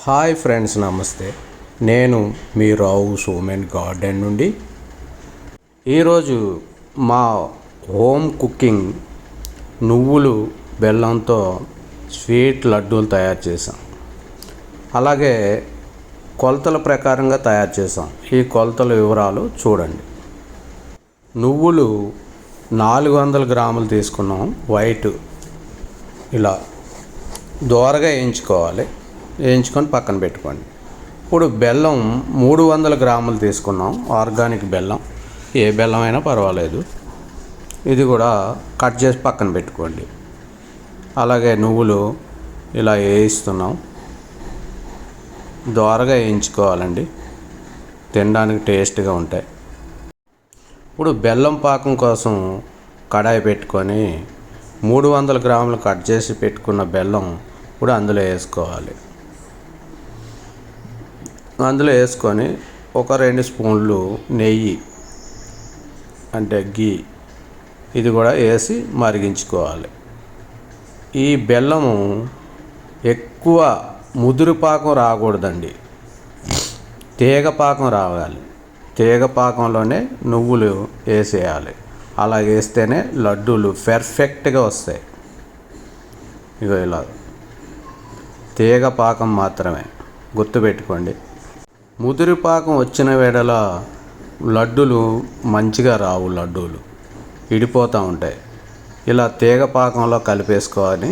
Hi friends, నమస్తే. నేను మీ రావు Somen garden నుండి ఈరోజు మా హోమ్ కుకింగ్ నువ్వులు బెల్లంతో స్వీట్ లడ్డూలు తయారు చేసాం. అలాగే కొలతల ప్రకారంగా తయారు చేసాం. ఈ కొలతల వివరాలు చూడండి. నువ్వులు 400 గ్రాములు తీసుకున్నాం. వైట్ ఇలా దోరగా వేయించుకొని పక్కన పెట్టుకోండి. ఇప్పుడు బెల్లం 300 గ్రాములు తీసుకున్నాం. ఆర్గానిక్ బెల్లం, ఏ బెల్లం అయినా పర్వాలేదు. ఇది కూడా కట్ చేసి పక్కన పెట్టుకోండి. అలాగే నువ్వులు ఇలా వేయిస్తున్నాం. దోరగా వేయించుకోవాలండి, తినడానికి టేస్ట్గా ఉంటాయి. ఇప్పుడు బెల్లం పాకం కోసం కడాయి పెట్టుకొని 300 గ్రాములు కట్ చేసి పెట్టుకున్న బెల్లం ఇప్పుడు అందులో వేసుకోవాలి. అందులో వేసుకొని ఒక 2 స్పూన్లు నెయ్యి అంటే గీ ఇది కూడా వేసి మరిగించుకోవాలి. ఈ బెల్లము ఎక్కువ ముదురు పాకం రాకూడదండి, తీగ పాకం రావాలి. తీగ పాకంలోనే నువ్వులు వేసేయాలి. అలా వేస్తేనే లడ్డూలు పర్ఫెక్ట్గా వస్తాయి. ఇగో ఇలా తీగ పాకం మాత్రమే గుర్తుపెట్టుకోండి. ముదురు పాకం వచ్చిన వేళల లడ్డూలు మంచిగా రావు, లడ్డూలు ఇడిపోతూ ఉంటాయి. ఇలా తీగ పాకంలో కలిపేసుకోవాలి.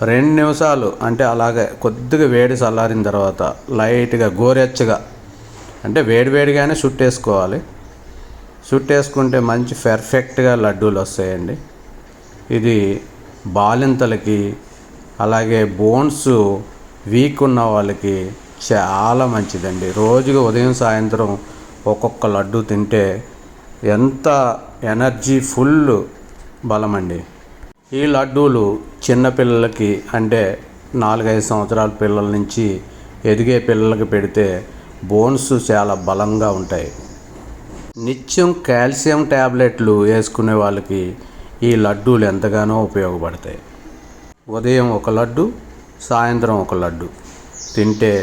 2 నిమిషాలు అంటే అలాగే కొద్దిగా వేడి చల్లారిన తర్వాత లైట్గా గోరెచ్చగా అంటే వేడివేడిగానే చుట్టేసుకోవాలి. చుట్టేసుకుంటే మంచి పర్ఫెక్ట్గా లడ్డూలు వస్తాయండి. ఇది బాలింతలకి అలాగే బోన్స్ వీక్ ఉన్న వాళ్ళకి చాలా మంచిదండి. రోజుగా ఉదయం సాయంత్రం ఒక్కొక్క లడ్డు తింటే ఎంత ఎనర్జీ ఫుల్ బలమండి. ఈ లడ్డూలు చిన్నపిల్లలకి అంటే 4-5 సంవత్సరాల పిల్లల నుంచి ఎదిగే పిల్లలకి పెడితే బోన్స్ చాలా బలంగా ఉంటాయి. నిత్యం కాల్షియం ట్యాబ్లెట్లు వేసుకునే వాళ్ళకి ఈ లడ్డూలు ఎంతగానో ఉపయోగపడతాయి. ఉదయం ఒక లడ్డు, సాయంత్రం ఒక లడ్డు తింటే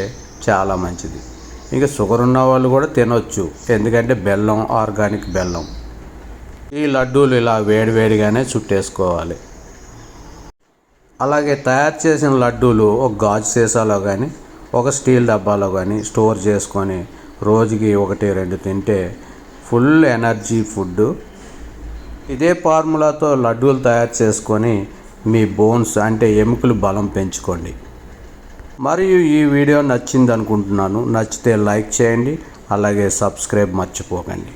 చాలా మంచిది. ఇంకా షుగర్ ఉన్న వాళ్ళు కూడా తినొచ్చు, ఎందుకంటే బెల్లం ఆర్గానిక్ బెల్లం. ఈ లడ్డూలు ఇలా వేడివేడిగానే చుట్టేసుకోవాలి. అలాగే తయారు చేసిన లడ్డూలు ఒక గాజు సీసాలో కానీ ఒక స్టీల్ డబ్బాలో కానీ స్టోర్ చేసుకొని రోజుకి 1-2 తింటే ఫుల్ ఎనర్జీ ఫుడ్. ఇదే ఫార్ములాతో లడ్డూలు తయారు చేసుకొని మీ బోన్స్ అంటే ఎముకలు బలం పెంచుకోండి. మరియు ఈ వీడియో నచ్చింది అనుకుంటున్నాను. నచ్చితే లైక్ చేయండి, అలాగే సబ్స్క్రైబ్ మర్చిపోకండి.